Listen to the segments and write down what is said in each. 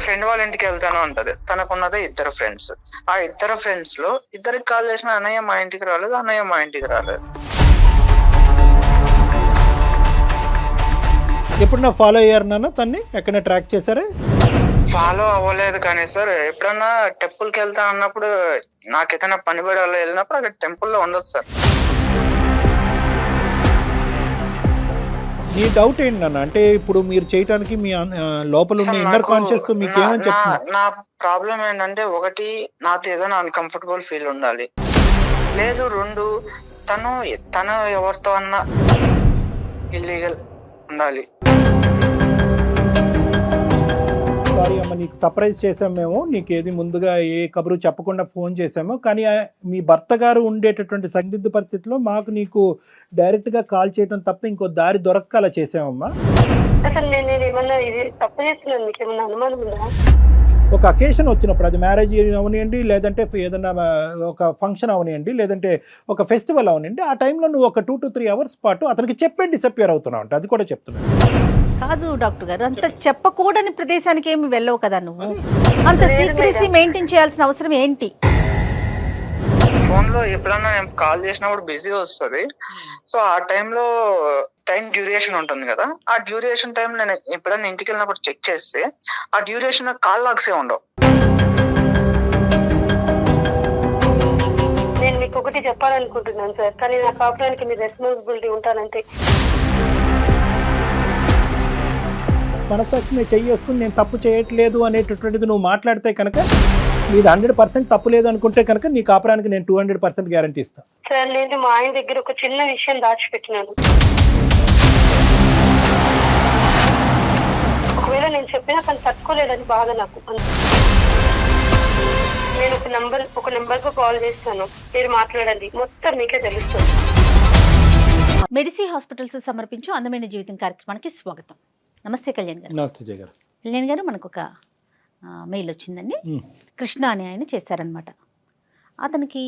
Friend వాళ్ళ ఇంటికి వెళ్తాను అంటది. తనకున్నదే 2 ఫ్రెండ్స్. ఆ 2 ఫ్రెండ్స్ లో ఇద్దరికి కాల్ చేసిన అన్నయ్య మా ఇంటికి రాలేదు, అన్నయ్య మా ఇంటికి రాలేదు. ఎప్పుడన్నా ఫాలో అయ్యారు నాన్న తన్ని? ఎక్కడైనా ట్రాక్ చేశారా? ఫాలో అవ్వలేదు కానీ సార్, ఎప్పుడన్నా టెంపుల్ కి వెళ్తా అన్నప్పుడు నాకు ఏదైనా పని పడి అలా వెళ్ళినప్పుడు అక్కడ టెంపుల్లో ఉండదు సార్. నీ డౌట్ ఏంటి నాన్న? అంటే ఇప్పుడు మీరు చేయటానికి మీ లోపల ఉన్న సార్, ఇన్నర్ నాకు కాన్షియస్ మీకు ఏమని చెప్తున్నా? నా ప్రాబ్లం ఏంటంటే, ఒకటి నాతో ఏదైనా అన్కంఫర్టబుల్ ఫీల్ ఉండాలి, లేదు 2 తను ఎవరితో అన్నా ఇల్లీగల్ ఉండాలి. సారీ అమ్మ, నీకు సర్ప్రైజ్ చేసాం మేము. నీకు ఏది ముందుగా ఏ కబురు చెప్పకుండా ఫోన్ చేసాము. కానీ మీ భర్త గారు ఉండేటటువంటి సందిగ్ధ పరిస్థితిలో మాకు నీకు డైరెక్ట్గా కాల్ చేయడం తప్ప ఇంకో దారి దొరక్క అలా చేసామమ్మా. అసలు నేను ఏమన్నా ఇది తప్పు చేస్తున్నాను, మీకు ఏమన్నా అనుమానం ఉందా? ఒక అకేషన్ వచ్చినప్పుడు, అది మ్యారేజ్ అవనివ్వండి, లేదంటే ఏదన్నా ఒక ఫంక్షన్ అవనివ్వండి, లేదంటే ఒక ఫెస్టివల్ అవనివ్వండి, ఆ టైంలో నువ్వు ఒక 2 to 3 hours పాటు అతనికి చెప్పే డిసప్పియర్ అవుతున్నావు అంటే అది కూడా చెప్తున్నాను. కాదు డాక్టర్ గారు, అంత చెప్పకూడని ప్రదేశానికి ఏమి వెళ్ళవు కదా నువ్వు. అంత సీక్రెసీ మెయింటైన్ చేయాల్సిన అవసరం ఏంటి? ఫోన్ లో ఎప్పుడన్నా నేను కాల్ చేసినప్పుడు బిజీ వస్తుంది. సో ఆ టైంలో టైం డ్యూరేషన్ ఉంటుంది కదా, ఆ డ్యూరేషన్ టైం నేను ఎప్పుడన్నా ఇంటికి వెళ్ళినప్పుడు చెక్ చేస్తే ఆ డ్యూరేషన్ కాల్ లాగ్సే ఉండవు. నేను మీకు ఒకటి చెప్పాలనుకుంటున్నాను సార్, కానీ నా కాపురానికి మీరు రెస్పాన్సిబిలిటీ ఉంటానంటే. మనసాక్షి నేను చేసుకుని నేను తప్పు చేయట్లేదు అనేటటువంటిది నువ్వు మాట్లాడితే కనుక నీది 100% తప్పు లేదు అనుకుంటే కనుక నీ కాపురానికి నేను 200% గ్యారంటీ ఇస్తాను. సార్, నేను మా ఆయన దగ్గర ఒక చిన్న విషయం దాచిపెట్టినాను. ఒకవేళ నేను చెప్పినా తను తట్టుకోలేదని బాధ నాకు. నేను ఒక నెంబర్ కు కాల్ చేస్తాను, మీరు మాట్లాడండి, మొత్తం మీకే తెలుస్తుంది. మెడిసి హాస్పిటల్స్ సమర్పించు అందమైన జీవితం కార్యక్రమానికి స్వాగతం. నమస్తే కళ్యాణ్ గారు. నమస్తే జయ గారు. కళ్యాణ్ గారు, మనకు ఒక మెయిల్ వచ్చిందండి. కృష్ణ అని ఆయన చేశారనమాట. అతనికి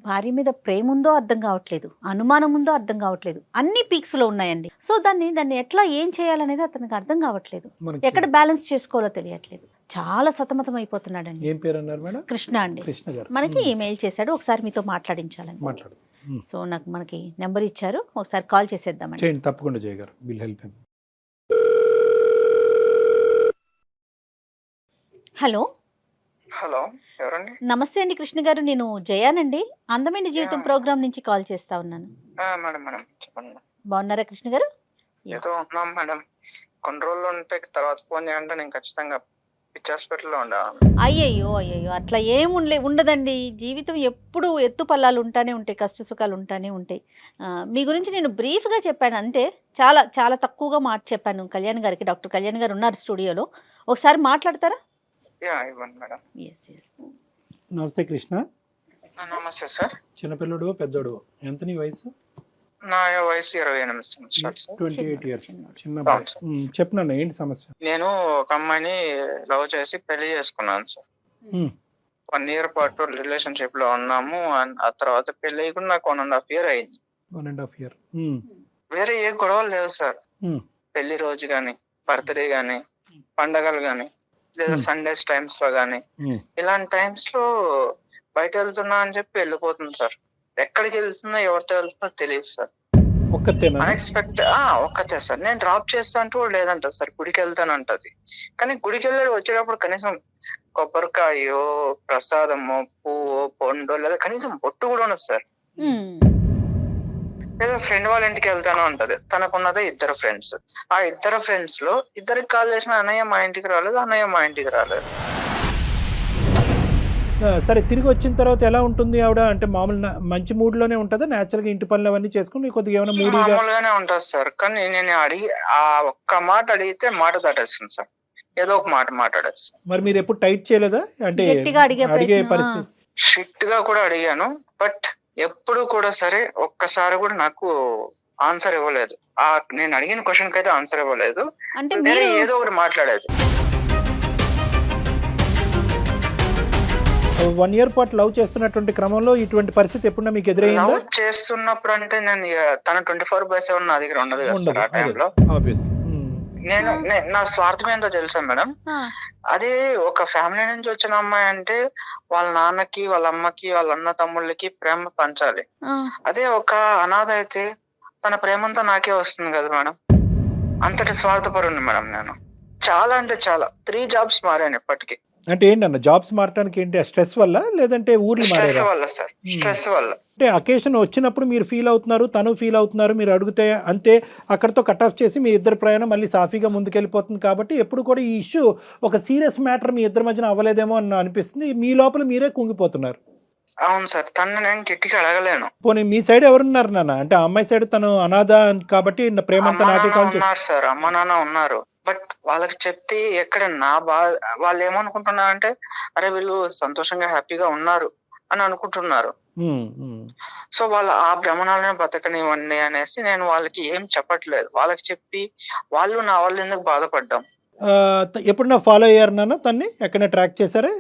భార్య మీద ప్రేమ ఉందో అర్థం కావట్లేదు, అనుమానం ఉందో అర్థం కావట్లేదు, అన్ని పీక్స్లో ఉన్నాయండి. సో దాన్ని ఎట్లా ఏం చేయాలనేది అతనికి అర్థం కావట్లేదు, ఎక్కడ బ్యాలెన్స్ చేసుకోవాలో తెలియట్లేదు, చాలా సతమతం అయిపోతున్నాడండి. ఏం పేరు అన్నారు మేడం? కృష్ణ అండి. కృష్ణ గారు మనకి ఈమెయిల్ చేశాడు, ఒకసారి మీతో మాట్లాడించాలని. మాట్లాడు. సో మనకి నెంబర్ ఇచ్చారు, ఒకసారి కాల్ చేసేద్దామండి. చేయండి తప్పకుండా జయ గారు, will help him. Hello. Hello, ఎవరండి? నమస్తే అండి కృష్ణ గారు, నేను జయానండి, అందమైన జీవితం ప్రోగ్రామ్ నుంచి కాల్ చేస్తా ఉన్నాను. మేడం మేడం చెప్పండి. బాగున్నారా కృష్ణ గారు? ఏదో ఉన్నాం మేడం, కొన్ని రోజులు ఉంటే తర్వాత ఫోన్ చేయాలంటే నేను ఖచ్చితంగా పిచ్చి హాస్పిటల్లో ఉండాలి. అయ్యయ్యో అట్లా ఏం ఉండదండి. జీవితం ఎప్పుడు ఎత్తు పల్లాలు ఉంటానే ఉంటాయి, కష్ట సుఖాలు ఉంటానే ఉంటాయి. మీ గురించి నేను బ్రీఫ్గా చెప్పాను అంతే, చాలా చాలా తక్కువగా మాట చెప్పాను కళ్యాణ్ గారికి. డాక్టర్ కళ్యాణ్ గారు ఉన్నారు స్టూడియోలో, ఒకసారి మాట్లాడతారా? ఇవ్వండి మేడం. నమస్తే కృష్ణ. నమస్తే సార్. చిన్నపిల్లడు పెద్దోడు ఎంత నీ వయసు? నా వయసు 28 సంవత్సరాలు సార్. 28 years. చిన్న చెప్పినా ఏంటి సమస్య? నేను ఒక అమ్మాయిని లవ్ చేసి పెళ్లి చేసుకున్నాను సార్. 1 year పాటు రిలేషన్షిప్ లో ఉన్నాము. ఆ తర్వాత పెళ్లి కూడా నాకు 1.5 year అయింది. 1.5 year. వేరే ఏ గొడవలు లేవు సార్. పెళ్లి రోజు గాని, బర్త్డే గాని, పండగలు గాని, లేదా సండేస్ టైమ్స్ లో గాని, ఇలాంటి టైమ్స్ లో బయట వెళ్తున్నా అని చెప్పి వెళ్ళిపోతుంది సార్. ఎక్కడికి వెళ్తున్నా, ఎవరితో వెళ్తున్నా తెలియదు సార్. అన్ఎక్స్పెక్టెడ్. ఒక్కతే సార్. నేను డ్రాప్ చేస్తా అంటూ కూడా లేదంట సార్, గుడికి వెళ్తాను అంటది. కానీ గుడికి వెళ్ళి వచ్చేటప్పుడు కనీసం కొబ్బరికాయో, ప్రసాదమో, పువ్వు, పండు, లేదా కనీసం బొట్టు కూడా ఉండదు సార్. లేదా ఫ్రెండ్ వాళ్ళ ఇంటికి వెళ్తాను అంటది. తనకున్నదే 2 ఫ్రెండ్స్. ఆ 2 ఫ్రెండ్స్ లో ఇద్దరికి కాల్ చేసిన అన్నయ్య మా ఇంటికి రాలేదు, అన్నయ్య మా ఇంటికి రాలేదు. సరే, తిరిగి వచ్చిన తర్వాత ఎలా ఉంటుంది ఆవిడ? అంటే మామూలు మంచి మూడ్ లోనే ఉంటుందా? నేచురల్ గా ఇంటి పనులు అవన్నీ చేసుకుని కొద్దిగా ఏమైనా మామూలుగానే ఉంటుంది సార్. కానీ నేను ఆ ఒక్క మాట అడిగితే మాట దాటేస్తుంది సార్, ఏదో ఒక మాట మాట్లాడేస్తుంది. మరి మీరు ఎప్పుడు టైట్ చేయలేదా? అంటే అడిగే పరిస్థితి? స్ట్రిక్ట్ గా కూడా అడిగాను, బట్ ఎప్పుడు కూడా సరే ఒక్కసారి కూడా నాకు ఆన్సర్ ఇవ్వలేదు. నేను అడిగిన క్వశ్చన్ కి అయితే ఆన్సర్ ఇవ్వలేదు, అంటే ఏదో ఒకటి మాట్లాడేది. 1 year పాటు లవ్ చేస్తున్నటువంటి క్రమంలో ఇటువంటి పరిస్థితి ఎప్పుడన్నా మీకు ఎదురైందా? లవ్ చేస్తున్నప్పుడు అంటే నేను తన 24/7 నా దగ్గర ఉండదు కదా సార్ ఆ టైంలో. నా స్వార్థం ఏంటో తెలుసా మేడం, అదే ఒక ఫ్యామిలీ నుంచి వచ్చిన అమ్మాయి అంటే వాళ్ళ నాన్నకి వాళ్ళ అమ్మకి వాళ్ళ అన్న తమ్ముళ్ళకి ప్రేమ పంచాలి. అదే ఒక అనాథ అయితే తన ప్రేమంతా నాకే వస్తుంది కదా మేడం. అంతటి స్వార్థపరుని మేడం నేను. చాలా అంటే చాలా 3 jobs మారాను ఇప్పటికి. అంటే ఏంటన్న జాబ్స్ మారడానికి ఏంటి? స్ట్రెస్ వల్ల లేదంటే ఊర్లు స్ట్రెస్ మారారా? వల్ల సార్, స్ట్రెస్ వల్ల. అంటే అకేషన్ వచ్చినప్పుడు మీరు ఫీల్ అవుతున్నారు, తను ఫీల్ అవుతున్నారు, మీరు అడిగితే అంతే అక్కడితో కట్ ఆఫ్ చేసి మీ ఇద్దరు ప్రయాణం మళ్ళీ సాఫీగా ముందుకెళ్ళిపోతుంది. కాబట్టి ఎప్పుడు కూడా ఈ ఇష్యూ ఒక సీరియస్ మ్యాటర్ మీ ఇద్దరి మధ్యన అవ్వలేదేమో అని అనిపిస్తుంది. మీ లోపల మీరే కుంగిపోతున్నారు. అవును సార్, తను నేను గట్టిగా అడగలేను. పోనీ మీ సైడ్ ఎవరున్నారు నాన్న? అంటే అమ్మాయి సైడ్ తను అనాథ కాబట్టి ప్రేమంతా నాకే కాల్ ఉన్నారు సార్, అమ్మ నాన్న ఉన్నారు. బట్ వాళ్ళకి చెప్తే ఎక్కడ నా బాధ, వాళ్ళు ఏమనుకుంటున్నారంటే అరే వీళ్ళు సంతోషంగా హ్యాపీగా ఉన్నారు అని అనుకుంటున్నారు. సో వాళ్ళ ఆ భ్రమణాలనే బతకనివ్వండి అనేసి నేను వాళ్ళకి ఏం చెప్పట్లేదు. వాళ్ళకి చెప్పి వాళ్ళు నా వాళ్ళు ఎందుకు బాధపడ్డాం. ఎప్పుడన్నా ఫాలో అయ్యారు నాన్న తన్ని? ఎక్కడైనా ట్రాక్ చేశారా?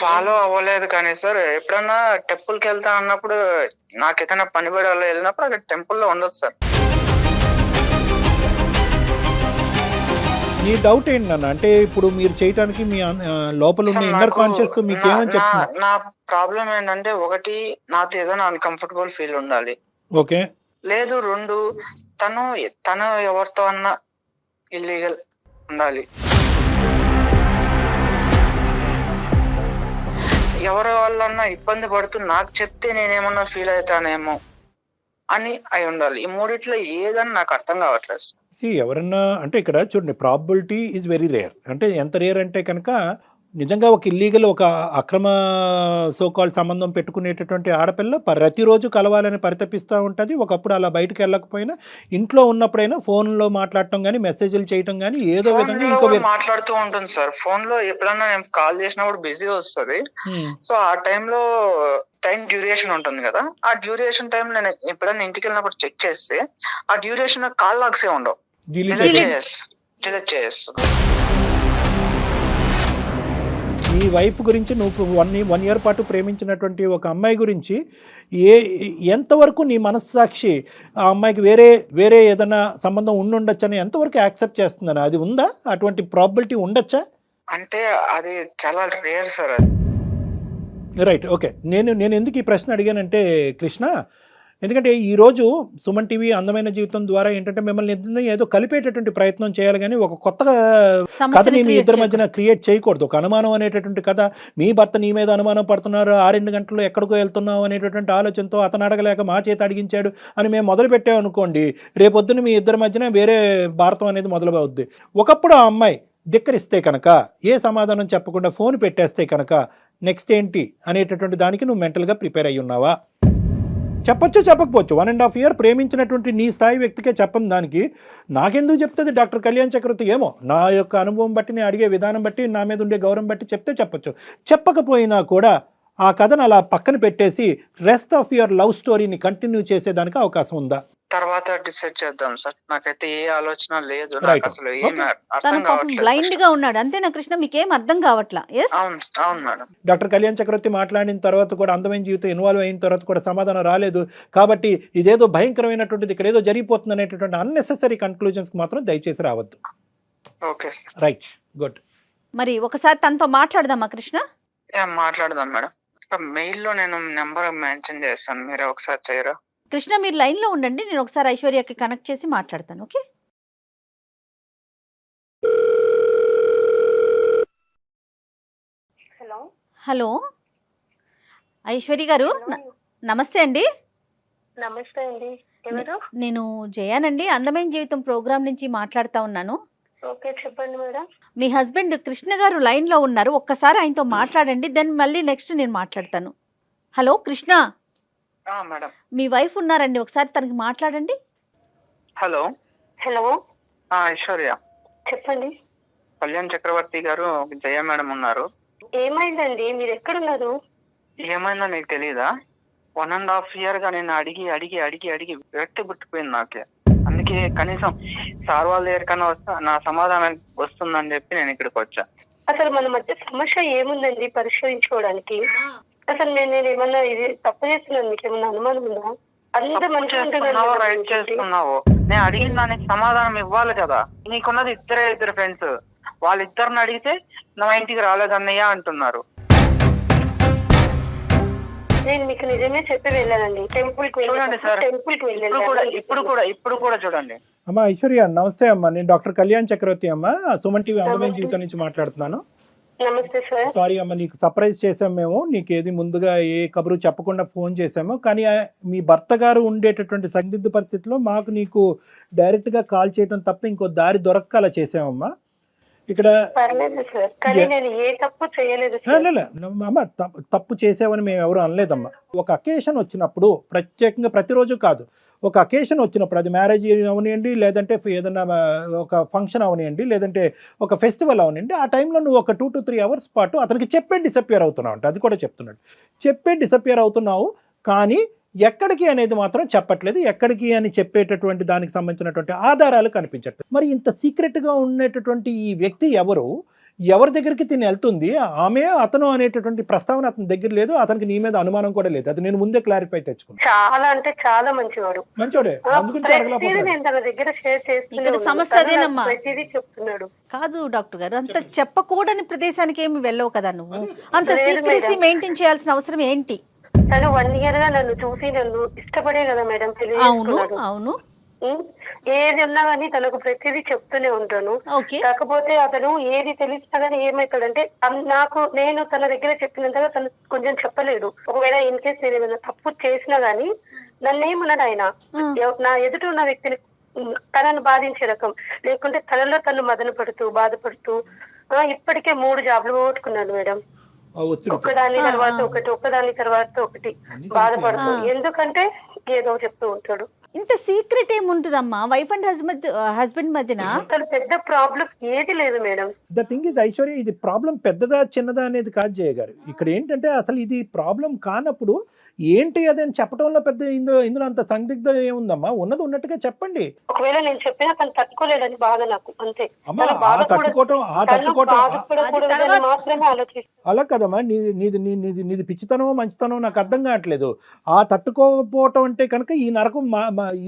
ఫాలో అవ్వలేదు కానీ సార్, ఎప్పుడన్నా టెంపుల్ కి వెళ్తా అన్నప్పుడు నాకు ఏదైనా పని పడాలో వెళ్ళినప్పుడు అక్కడ టెంపుల్లో ఉండదు సార్. నీ డౌట్ ఏంటి నాన్న? అంటే ఇప్పుడు మీరు చేయడానికి మీ లోపల ఉన్న ఇన్నర్ కాన్షియస్ మీకు ఏమని చెప్తుంది? నా ప్రాబ్లం ఏంటంటే, ఒకటి నాతో ఏదైనా అన్కంఫర్టబుల్ ఫీల్ ఉండాలి. ఓకే. లేదు 2 తను ఎవరితో అన్నా ఇల్లీగల్ ఉండాలి. ఎవరి వాళ్ళన్నా ఇబ్బంది పడుతూ నాకు చెప్తే నేనేమన్నా ఫీల్ అవుతానేమో అని అయి ఉండాలి. ఈ మూడిట్లో ఏదని నాకు అర్థం కావట్లేదు. ఎవరన్నా అంటే ఇక్కడ చూడండి, ప్రాబిలిటీ ఈజ్ వెరీ రేర్. అంటే ఎంత రేర్ అంటే కనుక నిజంగా ఒక ఇల్లీగల్ ఒక అక్రమ సోకాల్ సంబంధం పెట్టుకునేటటువంటి ఆడపిల్ల ప్రతిరోజు కలవాలని పరితపిస్తూ ఉంటుంది. ఒకప్పుడు అలా బయటకు వెళ్ళకపోయినా ఇంట్లో ఉన్నప్పుడైనా ఫోన్లో మాట్లాడటం కానీ మెసేజ్లు చేయటం కానీ ఏదో విధంగా ఇంకో మాట్లాడుతూ ఉంటుంది సార్. ఫోన్ లో ఎప్పుడన్నా నేను కాల్ చేసినప్పుడు బిజీ వస్తుంది. సో ఆ టైంలో టైం డ్యూరేషన్ ఉంటుంది కదా, ఆ డ్యూరేషన్ టైం నేను ఎప్పుడైనా ఇంటికి వెళ్ళినప్పుడు చెక్ చేస్తే ఆ డ్యూరేషన్ కాల్ లాగ్సే ఉండవు, డిలీట్ చేస్తాను. నీ వైఫ్ గురించి నువ్వు 1 year పాటు ప్రేమించినటువంటి ఒక అమ్మాయి గురించి ఎంతవరకు నీ మనస్సాక్షి ఆ అమ్మాయికి వేరే ఏదైనా సంబంధం ఉండుండొచ్చని ఎంతవరకు యాక్సెప్ట్ చేస్తుందని? అది ఉందా? అటువంటి ప్రాబిలిటీ ఉండొచ్చా? అంటే అది చాలా రేర్ సార్. Right, okay. నేను ఎందుకు ఈ ప్రశ్న అడిగానంటే కృష్ణ, ఎందుకంటే ఈరోజు సుమన్ టీవీ అందమైన జీవితం ద్వారా ఏంటంటే మిమ్మల్ని ఏదో కలిపేటటువంటి ప్రయత్నం చేయాలి కానీ ఒక కొత్త కథని మీ ఇద్దరి మధ్యన క్రియేట్ చేయకూడదు. ఒక అనుమానం అనేటటువంటి కథ, మీ భర్త నీ మీద అనుమానం పడుతున్నారు, 6 గంటల్లో ఎక్కడికో వెళ్తున్నావు అనేటటువంటి ఆలోచనతో అతను అడగలేక మా చేత అడిగించాడు అని మేము మొదలు పెట్టామనుకోండి, రేపొద్దున మీ ఇద్దరి మధ్యన వేరే భారతం అనేది మొదలవుద్ది. ఒకప్పుడు ఆ అమ్మాయి ధిక్కరిస్తే కనుక, ఏ సమాధానం చెప్పకుండా ఫోన్ పెట్టేస్తే కనుక నెక్స్ట్ ఏంటి అనేటటువంటి దానికి నువ్వు మెంటల్గా ప్రిపేర్ అయ్యి ఉన్నావా? చెప్పొచ్చు, చెప్పకపోవచ్చు. 1.5 year ప్రేమించినటువంటి నీ స్థాయి వ్యక్తికే చెప్పని దానికి నాకెందుకు చెప్తుంది డాక్టర్ కళ్యాణ్ చక్రవర్తి? ఏమో నా యొక్క అనుభవం బట్టి, నేను అడిగే విధానం బట్టి, నా మీద ఉండే గౌరవం బట్టి చెప్తే చెప్పొచ్చు. చెప్పకపోయినా కూడా ఆ కథను అలా పక్కన పెట్టేసి రెస్ట్ ఆఫ్ యువర్ లవ్ స్టోరీని కంటిన్యూ చేసేదానికి అవకాశం ఉందా? తర్వాత డిసైడ్ చేద్దాం సార్. నాకైతే ఏ ఆలోచన లేదు, నాకు అసలు ఏం అర్థం కావట్లేదు. బ్లైండ్ గా ఉన్నాడు అంతేనా కృష్ణ? మీకేం అర్థం కావట్లా? అవును మేడం. డాక్టర్ కళ్యాణ్ చక్రవర్తి మాట్లాడిన తర్వాత కూడా, అందమైన జీవితం ఇన్వాల్వ్ అయిన తర్వాత కూడా సమాధానం రాలేదు కాబట్టి ఇదేదో భయంకరమైనటువంటిది, ఇక్కడ ఏదో జరిగిపోతుంది అనేటటువంటి అన్నెసెసరీ కన్క్లూజన్స్ మాత్రం దయచేసి రావద్దు. Okay right, good. మరి ఒకసారి తనతో మాట్లాడదామా కృష్ణ? మాట్లాడదాం మేడం. మెయిల్లో నేను నెంబర్ మెన్షన్ చేస్తాను, మీరు ఒకసారి చేయరా? కృష్ణ మీరు లైన్ లో ఉండండి, నేను ఒకసారి ఐశ్వర్యకి కనెక్ట్ చేసి మాట్లాడతాను. ఓకే. హలో ఐశ్వర్య గారు, నమస్తే అండి. నమస్తే అండి. ఎవరు? నేను జయానండి, అందమైన జీవితం ప్రోగ్రామ్ నుంచి మాట్లాడుతా ఉన్నాను. ఓకే, చెప్పండి మేడం. మీ హస్బెండ్ కృష్ణ గారు లైన్ లో ఉన్నారు, ఒక్కసారి ఆయనతో మాట్లాడండి, దెన్ మళ్ళీ నెక్స్ట్ నేను మాట్లాడతాను. హలో కృష్ణ, మేడం మీ వైఫ్ ఉన్నారండి, ఒకసారి తనకి మాట్లాడండి. హలో. హలో ఐశ్వర్య చెప్పండి. కళ్యాణ్ చక్రవర్తి గారు, జయ మేడం ఉన్నారు. ఏమైందండి? మీరు ఎక్కడున్నారు? ఏమైందో నీకు తెలీదా? 1.5 year గా నేను అడిగి అడిగి అడిగి అడిగి వ్యక్తి పుట్టిపోయింది నాకే. అందుకే కనీసం సార్ వాళ్ళ దగ్గరికన్నా వస్తా నా సమాధానం వస్తుందని చెప్పి నేను ఇక్కడికి వచ్చా. అసలు మన మధ్య సమస్య ఏముందండి పరిష్కరించుకోవడానికి? అసలు నేను ఏమన్నా ఇది తప్పు చేస్తున్నాను, మీకు ఏమన్నా అనుమానం ఉందా? అందరూ మంచిగా రైట్ చేస్తున్నావు. నేను అడిగిన దానికి సమాధానం ఇవ్వాలి కదా. నీకున్నది ఇద్దరు ఫ్రెండ్స్, వాళ్ళిద్దరిని అడిగితే నా ఇంటికి రాలేదన్నయ్య అంటున్నారు. నేను మీకు నిజమే చెప్పి వెళ్ళానండి. టెంపుల్ కి చూడండి సార్, ఇప్పుడు కూడా చూడండి. అమ్మా ఐశ్వర్య నమస్తే అమ్మా, నేను డాక్టర్ కళ్యాణ్ చక్రవర్తి అమ్మా, సుమన్ టీవీ అందమైన జీవితం నుంచి మాట్లాడుతున్నాను. నమస్తే సార్. సారీ అమ్మ, నీకు సర్ప్రైజ్ చేసాం మేము, నీకేది ముందుగా ఏ కబురు చెప్పకుండా ఫోన్ చేసాము. కానీ మీ భర్త గారు ఉండేటటువంటి సందిగ్ధ పరిస్థితిలో మాకు నీకు డైరెక్ట్గా కాల్ చేయడం తప్ప ఇంకో దారి దొరక్క అలా చేసామమ్మా. ఇక్కడ అమ్మ తప్పు చేసావని మేము ఎవరు అనలేదమ్మా. ఒక అకేషన్ వచ్చినప్పుడు, ప్రత్యేకంగా ప్రతిరోజు కాదు, ఒక అకేషన్ వచ్చినప్పుడు, అది మ్యారేజ్ అవనివ్వండి, లేదంటే ఏదైనా ఒక ఫంక్షన్ అవనివ్వండి, లేదంటే ఒక ఫెస్టివల్ అవనివ్వండి, ఆ టైంలో నువ్వు ఒక 2 to 3 hours పాటు అతనికి చెప్పే డిసప్పియర్ అవుతున్నావు అంటే, అది కూడా చెప్తున్నాడు, చెప్పే డిసప్పియర్ అవుతున్నావు. కానీ ఎక్కడికి అనేది మాత్రం చెప్పట్లేదు. ఎక్కడికి అని చెప్పేటటువంటి దానికి సంబంధించినటువంటి ఆధారాలు కనిపించట్లేదు. మరి ఇంత సీక్రెట్గా ఉండేటటువంటి ఈ వ్యక్తి ఎవరి దగ్గరికి తిని వెళ్తుంది, ఆమె అతను అనేటటువంటి ప్రస్తావన అతని దగ్గర లేదు. అతనికి నీ మీద అనుమానం కూడా లేదు. అది నేను ముందే క్లారిఫై తెచ్చుకున్నాను. చాలా అంటే చాలా మంచివాడే. సమస్య అదేనమ్మా. కాదు డాక్టర్ గారు, అంత చెప్పకూడని ప్రదేశానికి ఏమి వెళ్ళవు కదా నువ్వు. అంత సీక్రెసీ మెయింటైన్ చేయాల్సిన అవసరం ఏంటి? తను 1 year గా నన్ను చూసి నన్ను ఇష్టపడే కదా మేడం పెళ్లి చేసుకున్నాడు. అవును, ఏది ఉన్నా గానీ తనకు ప్రతిదీ చెప్తూనే ఉంటాను. కాకపోతే అతను ఏది తెలిసినా గానీ ఏమైతాడంటే, నేను తన దగ్గర చెప్పినంతగా తను కొంచెం చెప్పలేడు. ఒకవేళ ఇన్ కేస్ నేను ఏమైనా తప్పు చేసినా గానీ నన్ను ఏమన్నాడు ఆయన, నా ఎదుట ఉన్న వ్యక్తిని తనను బాధించే రకం, లేకుంటే తనలో తను మదన పడుతూ బాధపడుతూ ఇప్పటికే 3 jobs పోగొట్టుకున్నాడు మేడం. ఒక్కదాని తర్వాత ఒకటి బాధపడుతూ, ఎందుకంటే ఏదో చెప్తూ ఉంటాడు. ఇంత సీక్రెట్ ఏముంటుందమ్మా వైఫ్ అండ్ హస్బెండ్ మధ్యన? అసలు పెద్ద ప్రాబ్లం ఏది లేదు madam. The thing is Aishwarya, ఇది ప్రాబ్లం పెద్దదా చిన్నదా అనేది కాదు జయ గారు. ఇక్కడ ఏంటంటే అసలు ఇది ప్రాబ్లం కానప్పుడు ఏంటి అది అని చెప్పడంలో పెద్ద ఇందులో అంత సందిగ్ధం ఏముందమ్మా? ఉన్నది ఉన్నట్టుగా చెప్పండి. ఒకవేళ నేను చెప్పినా తను తట్టుకోలేదని బాధ నాకు, అంతే. అలా కదమ్మా, నీది పిచ్చితనమో మంచితనమో నాకు అర్థం కావట్లేదు. ఆ తట్టుకోకపోవటం అంటే కనుక ఈ నరకం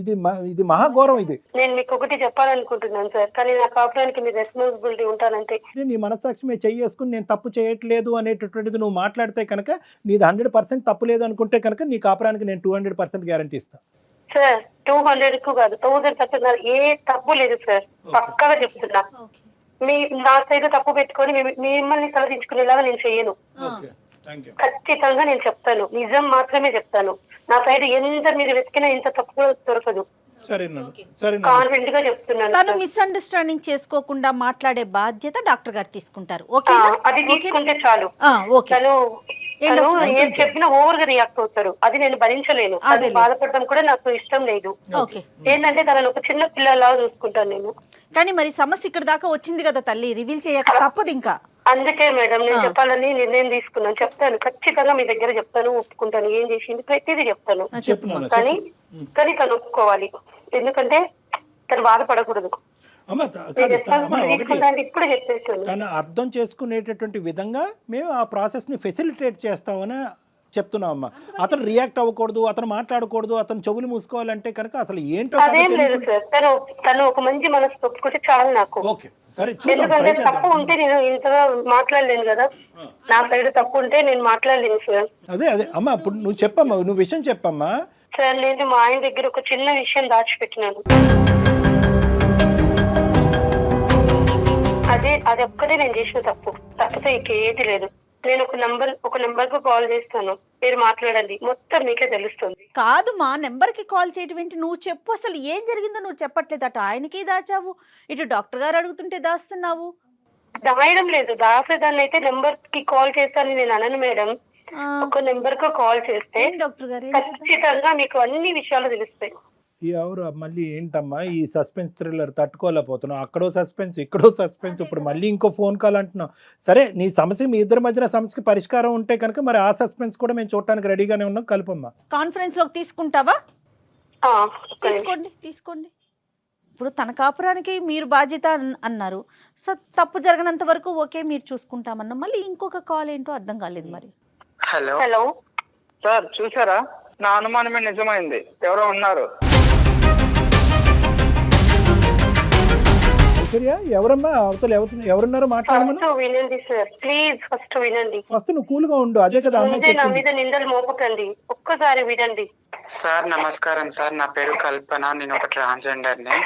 ఇది మహాఘోరం. ఇది నేను మీకు ఒకటి చెప్పాలనుకుంటున్నాను సార్, కానీ నా కాపురానికి మీ రెస్పాన్సిబిలిటీ ఉంటానంటే. నీ మనస్సాక్షి మీద చెయ్యేసుకుని నేను తప్పు చేయట్లేదు అనేటటువంటిది నువ్వు మాట్లాడితే కనుక నీది 100% తప్పు లేదు అనుకుంటే కనుక నీ కాపురానికి నేను 200% గ్యారంటీ ఇస్తాను సార్. 200 కాదు, 1000% ఏ తప్పు లేదు సార్, పక్కాగా చెప్తున్నా. నా సైడ్ తప్పు పెట్టుకొని మిమ్మల్ని తలదించుకునేలాగా నేను చెయ్యను. ఖచ్చితంగా నేను చెప్తాను, నిజం మాత్రమే చెప్తాను. నా సైడ్ ఎంత మీరు వెతికినా ఇంత తప్పు కూడా దొరకదు. కాన్ఫిడెంట్ గా చెప్తున్నాను. తను మిస్అండర్స్టాండింగ్ చేసుకోకుండా మాట్లాడే బాధ్యత డాక్టర్ గారు తీసుకుంటారు. అది తీసుకుంటే చాలు. తను ఏం చెప్పినా ఓవర్ గా రియాక్ట్ అవుతారు, అది నేను భరించలేను. అది బాధపడడం కూడా నాకు ఇష్టం లేదు. ఏంటంటే తనను ఒక చిన్న పిల్లలాగా చూసుకుంటాను నేను. కానీ మరి సమస్య ఇక్కడ దాకా వచ్చింది కదా తల్లి, రివీల్ చేయక తప్పదు. ఇంకా అందుకే మేడం నేను చెప్పాలని నిర్ణయం తీసుకున్నాను. చెప్తాను, ఖచ్చితంగా మీ దగ్గర చెప్తాను, ఒప్పుకుంటాను. ఏం చేసింది ప్రతిదీ చెప్తాను. కానీ తను ఒప్పుకోవాలి, ఎందుకంటే తను బాధపడకూడదు. ఇప్పుడు చెప్పేస్తాను. తను అర్థం చేసుకునేటటువంటి విధంగా మేము ఆ ప్రాసెస్ ని ఫెసిలిటేట్ చేస్తామని చెప్తున్నాం అమ్మా. అతను రియాక్ట్ అవ్వకూడదు, అతను మాట్లాడకూడదు, అతను చెవులు మూసుకోవాలంటే కనుక అసలు ఏంటో అదేం లేదు సార్. తను ఒక మంచి మనసు ఒప్పుకుంటే చాలు నాకు. ఎందుకంటే తప్పు ఉంటే నేను ఇంతగా మాట్లాడలేను కదా, నా సైడ్ తప్పు ఉంటే నేను మాట్లాడలేను సార్. అదే అమ్మా, ఇప్పుడు నువ్వు చెప్పమ్మా, నువ్వు విషయం చెప్పమ్మా. సార్ నేను మా ఆయన దగ్గర ఒక చిన్న విషయం దాచిపెట్టినాను. అది ఒక్కటే నేను చేసిన తప్పితే ఇంకేది లేదు. నేను ఒక నెంబర్ కు కాల్ చేస్తాను, మీరు మాట్లాడండి, మొత్తం మీకే తెలుస్తుంది. కాదు మా నెంబర్ కి కాల్ చేయటం ఏంటి? నువ్వు చెప్పు, అసలు ఏం జరిగిందో నువ్వు చెప్పట్లేదు. అటు ఆయనకి దాచావు, ఇటు డాక్టర్ గారు అడుగుతుంటే దాస్తున్నావు. దాయడం లేదు, దాసేదాన్ని అయితే నెంబర్ కి కాల్ చేస్తానని నేను అనను మేడం. ఒక నెంబర్ కు కాల్ చేస్తే డాక్టర్ గారు ఖచ్చితంగా మీకు అన్ని విషయాలు తెలుస్తాయి. ఎవరు మళ్ళీ ఏంటమ్మా ఈ సస్పెన్స్ థ్రిల్లర్ తట్టుకోలేకపోతున్నావు? అక్కడో సస్పెన్స్, ఇక్కడో సస్పెన్స్, ఇప్పుడు మళ్ళీ ఇంకో ఫోన్ కాల్ అంటున్నావు. సరే, నీ సమస్య, మీ ఇద్దరి మధ్యన సమస్యకి పరిష్కారం ఉంటే కనుక మరి ఆ సస్పెన్స్ కూడా మేము చూడటానికి రెడీగానే ఉన్నాం. కలుపమ్మా. కాన్ఫరెన్స్ లోకి తీసుకుంటావా? తీసుకోండి. ఇప్పుడు తన కాపురానికి మీరు బాధ్యత అన్నారు. సో తప్పు జరగనంత వరకు ఓకే మీరు చూసుకుంటామన్నా, మళ్ళీ ఇంకొక కాల్ ఏంటో అర్థం కాలేదు. మరి హలో సార్, చూసారా? నా అనుమానమే నిజమైంది, ఎవరో ఉన్నారు. ఐశ్వర్య ఎవరమ్మా అవతల ఎవరున్నారో మాట్లాడమని ఫస్ట్ వినండి సార్, ప్లీజ్ ఫస్ట్ వినండి. ఫస్ట్ నువ్వు కూల్ గా ఉండు, అదే కదా ముందే నా మీద నిందలు మోపకండి, ఒక్కసారి వినండి. సార్ నమస్కారం సార్, నా పేరు కల్పన, నేను ఒక ట్రాన్స్జెండర్ ని.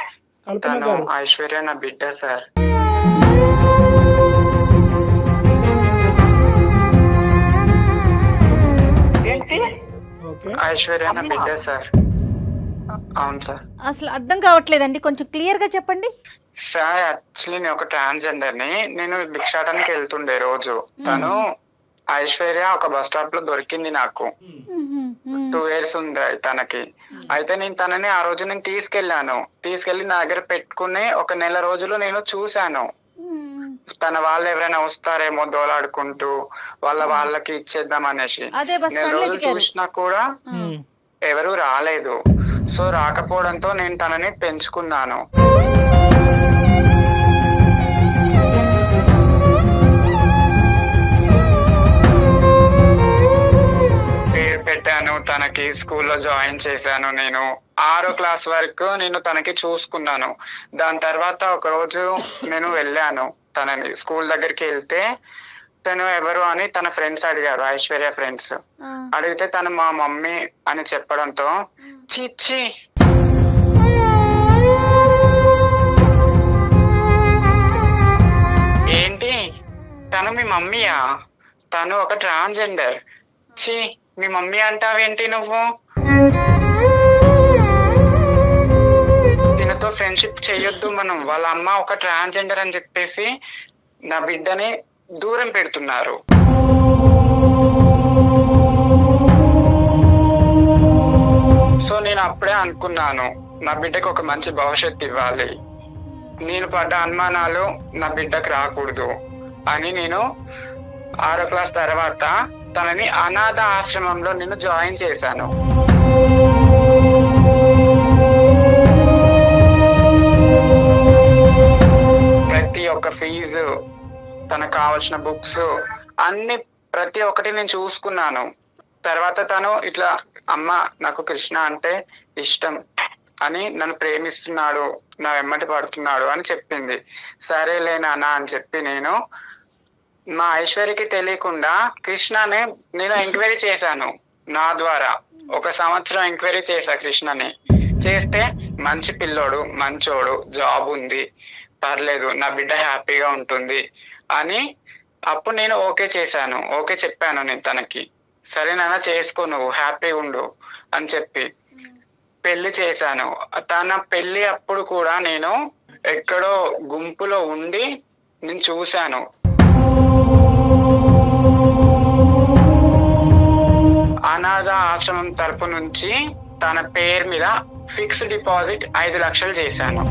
తను ఐశ్వర్య నా బిడ్డ సార్. ఐశ్వర్య నా బిడ్డ సార్. అవును సార్. అసలు అర్థం కావట్లేదండి, కొంచెం క్లియర్ గా చెప్పండి సార్. యాక్చువల్లీ నేను ఒక ట్రాన్స్జెండర్ ని, నేను భిక్షాటానికి వెళ్తుండే రోజు. తను ఐశ్వర్య ఒక బస్ స్టాప్ లో దొరికింది నాకు. 2 years ఉంది తనకి. అయితే నేను తనని ఆ రోజు నేను తీసుకెళ్లి నా దగ్గర పెట్టుకుని 1 నెల రోజులు నేను చూశాను. తన వాళ్ళు ఎవరైనా వస్తారేమో దోలాడుకుంటూ వాళ్ళకి ఇచ్చేద్దాం అనేసి. 1 నెల రోజులు చూసినా కూడా ఎవరు రాలేదు. సో రాకపోవడంతో నేను తనని పెంచుకున్నాను. పేరు పెట్టాను తనకి, స్కూల్లో జాయిన్ చేశాను. నేను 6వ క్లాస్ వరకు నేను తనకి చూసుకున్నాను. దాని తర్వాత ఒక రోజు నేను వెళ్ళాను తనని స్కూల్ దగ్గరికి. వెళ్తే తను ఎవరు అని తన ఫ్రెండ్స్ అడిగారు, ఐశ్వర్య ఫ్రెండ్స్. అడిగితే తను మా మమ్మీ అని చెప్పడంతో చిచ్చి ఏంటి తను మీ మమ్మీయా? తను ఒక ట్రాన్స్జెండర్. చి మీ మమ్మీ అంటావేంటి నువ్వు? తినతో ఫ్రెండ్షిప్ చెయ్యొద్దు మనం, వాళ్ళ అమ్మ ఒక ట్రాన్స్జెండర్ అని చెప్పేసి నా బిడ్డని దూరం పెడుతున్నారు. సో నేను అప్పుడే అనుకున్నాను, నా బిడ్డకు ఒక మంచి భవిష్యత్తు ఇవ్వాలి, నేను పడ్డ అనుమానాలు నా బిడ్డకు రాకూడదు అని నేను 6వ క్లాస్ తర్వాత తనని అనాథ ఆశ్రమంలో నేను జాయిన్ చేశాను. ప్రతి ఒక్క ఫీజు, తనకు కావాల్సిన బుక్స్ అన్ని ప్రతి ఒక్కటి నేను చూసుకున్నాను. తర్వాత తను ఇట్లా అమ్మ నాకు కృష్ణ అంటే ఇష్టం అని, నన్ను ప్రేమిస్తున్నాడు, నా వెమ్మటి పడుతున్నాడు అని చెప్పింది. సరేలే నాన్న అని చెప్పి నేను మా ఐశ్వర్యకి తెలియకుండా కృష్ణని నేను ఎంక్వైరీ చేశాను. నా ద్వారా 1 సంవత్సరం ఎంక్వైరీ చేశా కృష్ణని. చేస్తే మంచి పిల్లోడు, మంచోడు, జాబ్ ఉంది, పర్లేదు, నా బిడ్డ హ్యాపీగా ఉంటుంది అని అప్పుడు నేను ఓకే చేశాను. ఓకే చెప్పాను నేను తనకి. సరే నాన్న చేసుకో, నువ్వు హ్యాపీగా ఉండు అని చెప్పి పెళ్లి చేశాను. తన పెళ్లి అప్పుడు కూడా నేను ఎక్కడో గుంపులో ఉండి నేను చూశాను. అనాథ ఆశ్రమం తరపు నుంచి తన పేరు మీద ఫిక్స్డ్ డిపాజిట్ 5 లక్షలు చేశాను.